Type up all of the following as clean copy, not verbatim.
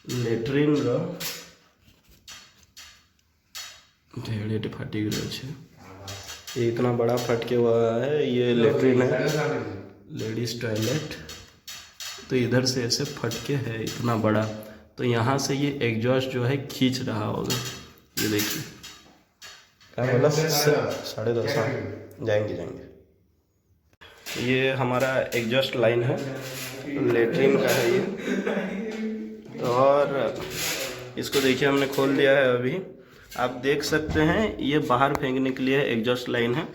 Latrine ढेड़े फाटी गए। ये इतना बड़ा फटके हुआ है, ये लेट्रिन है, लेडीज टॉयलेट। तो इधर से ऐसे फटके है इतना बड़ा, तो यहाँ से ये एग्जॉस्ट जो है खींच रहा होगा। ये देखिए क्या बोला, 10:30 जाएंगे। ये हमारा एग्जॉस्ट लाइन है, लेट्रिन का है ये। और इसको देखिए हमने खोल दिया है अभी, आप देख सकते हैं ये बाहर फेंकने के लिए एग्जॉस्ट लाइन है।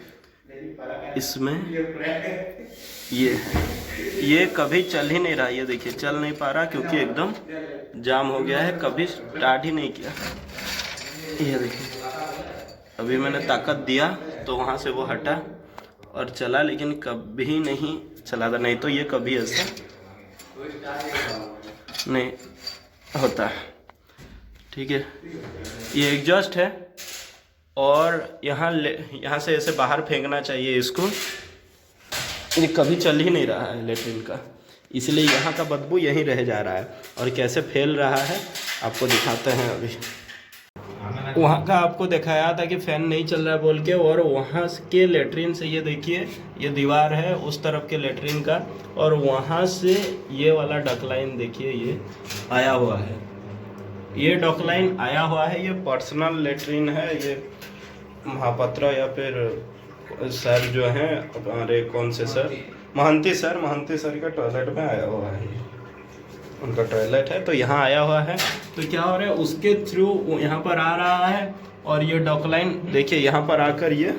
इसमें ये कभी चल ही नहीं रहा, ये देखिए चल नहीं पा रहा क्योंकि एकदम जाम हो गया है, कभी स्टार्ट ही नहीं किया। ये देखिए अभी मैंने ताकत दिया तो वहाँ से वो हटा और चला, लेकिन कभी नहीं चला था। नहीं तो ये कभी ऐसा नहीं होता। ठीक है, ये एग्जॉस्ट है और यहाँ से ऐसे बाहर फेंकना चाहिए इसको। ये कभी चल ही नहीं रहा है लेट्रिन का, इसलिए यहाँ का बदबू यहीं रह जा रहा है। और कैसे फैल रहा है आपको दिखाते हैं अभी। वहाँ का आपको दिखाया था कि फ़ैन नहीं चल रहा बोल के, और वहाँ के लेट्रिन से ये देखिए ये दीवार है उस तरफ के लेट्रिन का, और वहाँ से ये वाला डकलाइन देखिए ये आया हुआ है। ये डकलाइन आया हुआ है, ये पर्सनल लेट्रिन है। ये महापात्रा या फिर सर जो हैं हमारे, कौन से सर, महंती सर का टॉयलेट में आया हुआ है। उनका टॉयलेट है तो यहाँ आया हुआ है। तो क्या हो रहा है, उसके थ्रू यहाँ पर आ रहा है, और ये डॉकलाइन देखिए यहाँ पर आकर ये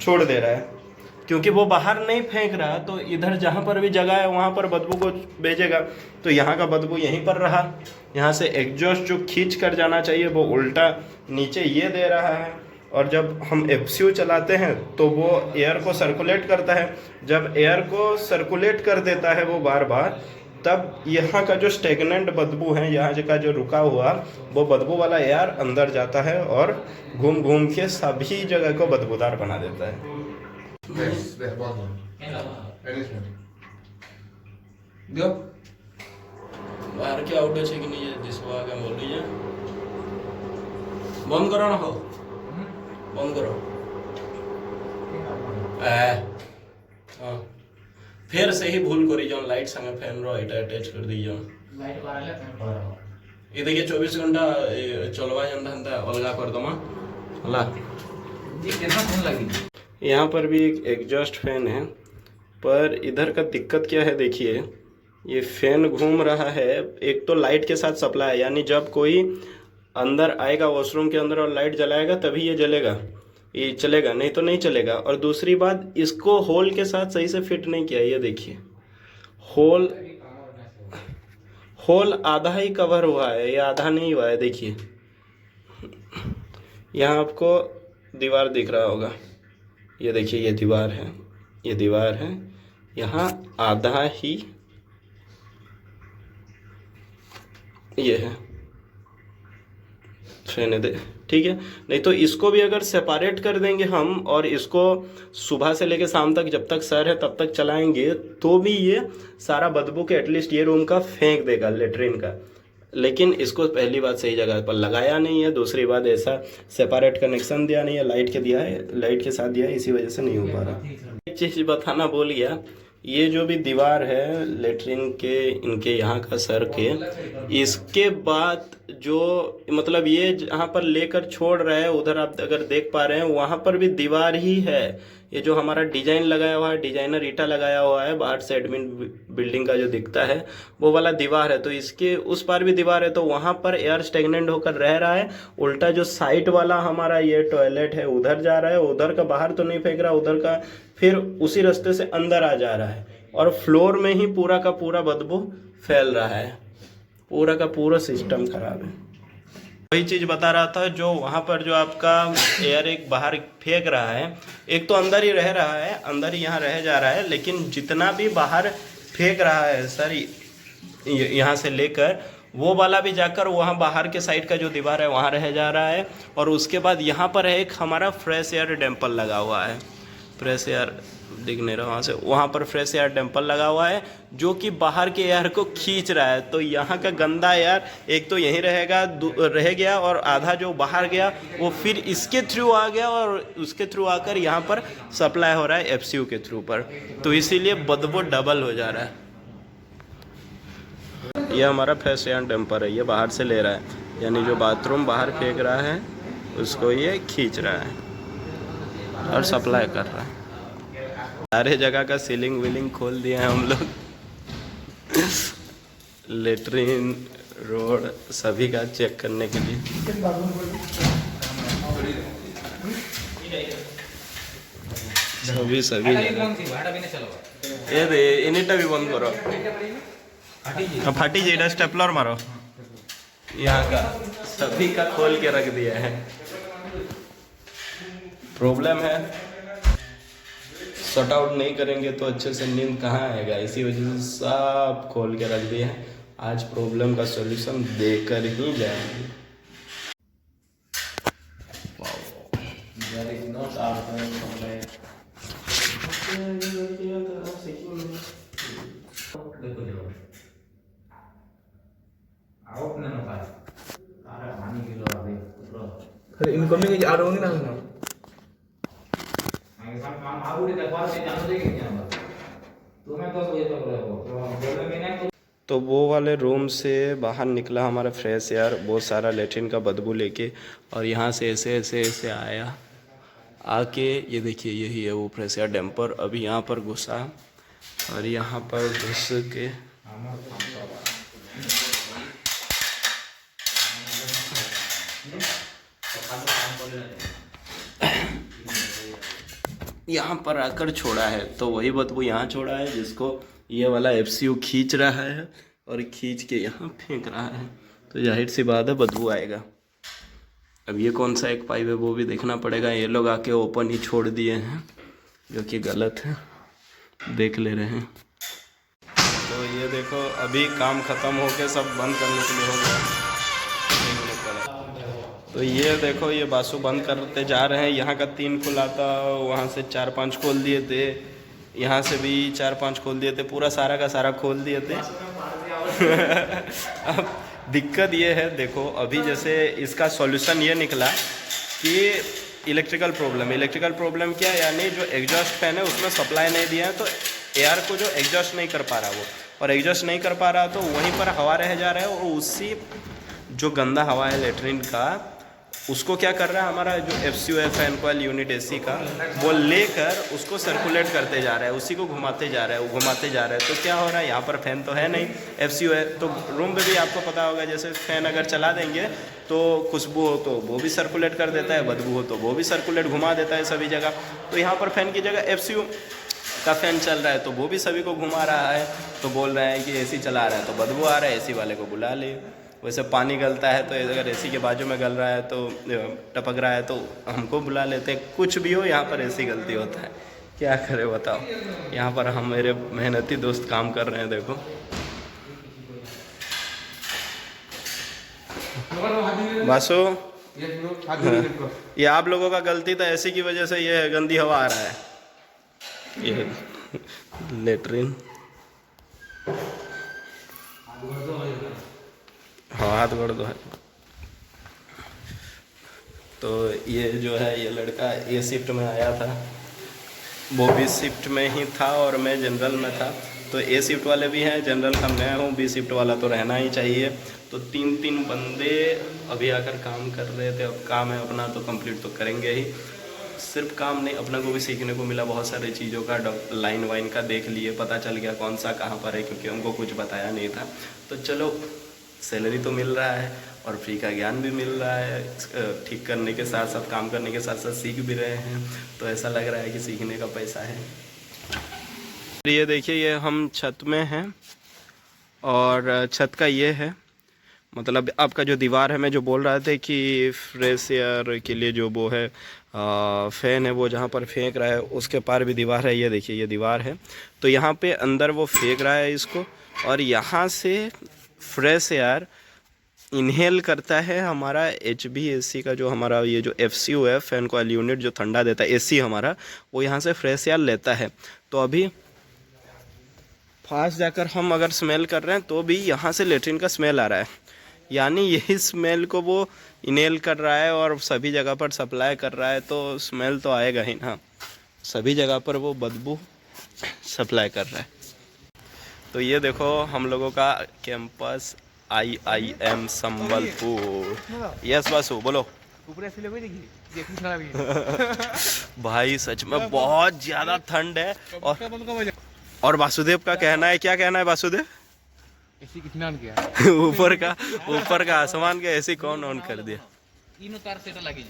छोड़ दे रहा है, क्योंकि वो बाहर नहीं फेंक रहा। तो इधर जहाँ पर भी जगह है वहाँ पर बदबू को भेजेगा, तो यहाँ का बदबू यहीं पर रहा। यहाँ से एग्जॉस्ट जो खींच कर जाना चाहिए वो उल्टा नीचे ये दे रहा है। और जब हम FCU चलाते हैं तो वो एयर को सर्कुलेट करता है। जब एयर को सर्कुलेट कर देता है वो बार बार, तब यहाँ का जो स्टेगनेंट बदबू है, यहाँ का जो रुका हुआ वो बदबू वाला एयर अंदर जाता है और घूम घूम के सभी जगह को बदबूदार बना देता है। बाहर के आउट है कि नहीं है, जिसको आगे बोल लीजिए बंद करो ना, हो बंद करो। हाँ फिर से ही भूल करी जाओ, लाइट संगे फैन रो एटा अटैच कर दी जाओ। लाइट बारले फैन पर ये देखिए 24 घंटा चलवा जंदा हंदा अलगा कर दमा हला। ये कितना फैन लगी। यहाँ पर भी एक एग्जॉस्ट फैन है, पर इधर का दिक्कत क्या है देखिए, ये फैन घूम रहा है। एक तो लाइट के साथ सप्लाई है, यानी जब कोई अंदर आएगा वॉशरूम के अंदर और लाइट जलाएगा तभी ये जलेगा, ये चलेगा, नहीं तो नहीं चलेगा। और दूसरी बात, इसको होल के साथ सही से फिट नहीं किया। ये देखिए होल आधा ही कवर हुआ है, ये आधा नहीं हुआ है। देखिए यहाँ आपको दीवार दिख रहा होगा, ये देखिए ये दीवार है, ये दीवार है, यहाँ आधा ही ये है। रहने दे, ठीक है। नहीं तो इसको भी अगर सेपरेट कर देंगे हम, और इसको सुबह से लेकर शाम तक जब तक सर है तब तक चलाएंगे, तो भी ये सारा बदबू के एटलीस्ट ये रूम का फेंक देगा, लेटरिन का। लेकिन इसको पहली बात सही जगह पर लगाया नहीं है, दूसरी बात ऐसा सेपरेट कनेक्शन दिया नहीं है, लाइट के दिया है, लाइट के साथ दिया है, इसी वजह से नहीं हो पा रहा। एक चीज़ बताना भूल गया, ये जो भी दीवार है लेटरिन के, इनके यहाँ का सर के, इसके बाद जो मतलब ये जहाँ पर लेकर छोड़ रहे हैं उधर आप अगर देख पा रहे हैं वहाँ पर भी दीवार ही है। ये जो हमारा डिजाइन लगाया हुआ है, डिजाइनर ईटा लगाया हुआ है, बाहर से एडमिन बिल्डिंग का जो दिखता है वो वाला दीवार है। तो इसके उस पार भी दीवार है, तो वहाँ पर एयर स्टेगनेंट होकर रह रहा है। उल्टा जो साइड वाला हमारा ये टॉयलेट है उधर जा रहा है, उधर का बाहर तो नहीं फेंक रहा, उधर का फिर उसी रास्ते से अंदर आ जा रहा है, और फ्लोर में ही पूरा का पूरा बदबू फैल रहा है। पूरा का पूरा सिस्टम खराब है। वही चीज़ बता रहा था, जो वहाँ पर जो आपका एयर एक बाहर फेंक रहा है, एक तो अंदर ही रह रहा है, अंदर ही यहाँ रह जा रहा है, लेकिन जितना भी बाहर फेंक रहा है सर यहाँ से लेकर, वो वाला भी जाकर वहाँ बाहर के साइड का जो दीवार है वहाँ रह जा रहा है। और उसके बाद यहाँ पर एक हमारा फ्रेश एयर डैम्पर लगा हुआ है, फ्रेश एयर दिख नहीं रहा वहाँ से, वहाँ पर फ्रेश एयर डैम्पर लगा हुआ है जो कि बाहर के एयर को खींच रहा है। तो यहाँ का गंदा एयर एक तो यहीं रह गया और आधा जो बाहर गया वो फिर इसके थ्रू आ गया और उसके थ्रू आकर यहाँ पर सप्लाई हो रहा है एफसीयू के थ्रू पर, तो इसीलिए बदबू डबल हो जा रहा है। ये हमारा फ्रेश एयर डैम्पर है, ये बाहर से ले रहा है, यानी जो बाथरूम बाहर फेंक रहा है उसको ये खींच रहा है और सप्लाई कर रहा है। सारे जगह का सीलिंग विलिंग खोल दिया है हम लोग, लेटरिन रोड सभी का चेक करने के लिए। सभी ये दे इनिटा भी बंद करो, फाटी जी स्टेपलर मारो, यहाँ का सभी का खोल के रख दिया है। प्रॉब्लम है, शट आउट नहीं करेंगे तो अच्छे से नींद कहाँ आएगा, इसी वजह से सब खोल के रख दिए हैं। आज प्रॉब्लम का सॉल्यूशन देकर ही जाएंगे। इनकमिंग आ रहा ना तो वो वाले रूम से बाहर निकला हमारा फ्रेश एयर, बहुत सारा लेट्रिन का बदबू लेके, और यहाँ से ऐसे ऐसे ऐसे आया, आके ये देखिए यही है वो फ्रेश एयर डैम्पर। अभी यहाँ पर घुसा और यहाँ पर घुस के यहाँ पर आकर छोड़ा है, तो वही बदबू यहाँ छोड़ा है जिसको ये वाला एफसीयू खींच रहा है और खींच के यहाँ फेंक रहा है, तो जाहिर सी बात है बदबू आएगा। अब ये कौन सा एक पाइप है वो भी देखना पड़ेगा। ये लोग आके ओपन ही छोड़ दिए हैं जो कि गलत है, देख ले रहे हैं। तो ये देखो अभी काम ख़त्म हो के सब बंद करने के लिए हो गया। तो ये देखो ये बासु बंद करते जा रहे हैं। यहाँ का 3 खुला था, वहाँ से 4-5 खोल दिए थे, यहाँ से भी 4-5 खोल दिए थे, पूरा सारा का सारा खोल दिए थे। अब दिक्कत ये है, देखो अभी जैसे इसका सॉल्यूशन ये निकला कि इलेक्ट्रिकल प्रॉब्लम क्या, यानी जो एग्जॉस्ट फैन है उसमें सप्लाई नहीं दिया है, तो एयर को जो एग्जॉस्ट नहीं कर पा रहा वो, और एग्जॉस्ट नहीं कर पा रहा तो वहीं पर हवा रह जा रहा है, और उसी जो गंदा हवा है लेटरिन का उसको क्या कर रहा है हमारा जो एफसीयू है फैन कॉइल यूनिट एसी का, वो लेकर उसको सर्कुलेट करते जा रहा है, उसी को घुमाते जा रहा है, वो घुमाते जा रहा है। तो क्या हो रहा है, यहाँ पर फैन तो है नहीं, एफसीयू है, तो रूम में भी आपको पता होगा जैसे फैन अगर चला देंगे तो खुशबू हो तो वो भी सर्कुलेट कर देता है, बदबू हो तो वो भी सर्कुलेट घुमा देता है सभी जगह। तो यहाँ पर फैन की जगह एफसीयू का फैन चल रहा है तो वो भी सभी को घुमा रहा है, तो बोल रहे हैं कि एसी चला रहा है तो बदबू आ रहा है, एसी वाले को बुला ले। वैसे पानी गलता है तो अगर एसी के बाजू में गल रहा है तो टपक रहा है तो हमको बुला लेते हैं, कुछ भी हो यहाँ पर एसी गलती होता है, क्या करे बताओ। यहाँ पर हम मेरे मेहनती दोस्त काम कर रहे हैं, देखो बासु, ये आप लोगों का गलती था, एसी की वजह से ये गंदी हवा आ रहा है। ये लेटरिन, हाँ हाथ गड़ दो है। तो ये जो है ये लड़का ए शिफ्ट में आया था, वो बी शिफ्ट में ही था और मैं जनरल में था। तो ए शिफ्ट वाले भी हैं, जनरल का मैं हूँ, बी शिफ्ट वाला तो रहना ही चाहिए। तो 3-3 बंदे अभी आकर काम कर रहे थे। अब काम है अपना तो कंप्लीट तो करेंगे ही, सिर्फ काम नहीं अपना को भी सीखने को मिला, बहुत सारी चीज़ों का लाइन वाइन का देख लिए, पता चल गया कौन सा कहाँ पर है, क्योंकि हमको कुछ बताया नहीं था। तो चलो सैलरी तो मिल रहा है और फ्री का ज्ञान भी मिल रहा है, ठीक करने के साथ साथ काम करने के साथ साथ सीख भी रहे हैं, तो ऐसा लग रहा है कि सीखने का पैसा है। ये देखिए ये हम छत में हैं और छत का ये है, मतलब आपका जो दीवार है, मैं जो बोल रहा था कि फ्रेश एयर के लिए जो वो है फ़ैन है वो जहाँ पर फेंक रहा है उसके पार भी दीवार है। ये देखिए ये दीवार है, तो यहाँ पे अंदर वो फेंक रहा है इसको, और यहाँ से फ्रेश एयर इनहेल करता है हमारा HVAC का, जो हमारा ये जो एफसीयू है फैन कॉइल यूनिट जो ठंडा देता है, एसी हमारा वो यहाँ से फ्रेश एयर लेता है। तो अभी फास्ट जाकर हम अगर स्मेल कर रहे हैं तो भी यहाँ से लेट्रिन का स्मेल आ रहा है, यानी यही स्मेल को वो इनेल कर रहा है और सभी जगह पर सप्लाई कर रहा है, तो स्मेल तो आएगा ही ना, सभी जगह पर वो बदबू सप्लाई कर रहा है। तो ये देखो हम लोगों का campus IIM Sambalpur. Yes Vasu बोलो। ऊपर ऐसे लोग देखिए, देखने खराब है। भाई सच में बहुत ज़्यादा ठंड है। और वासुदेव का कहना है, क्या कहना है वासुदेव? एसी कितना ऑन किया? ऊपर का आसमान का एसी कौन ऑन कर दिया? तीनों तार सेट लगी।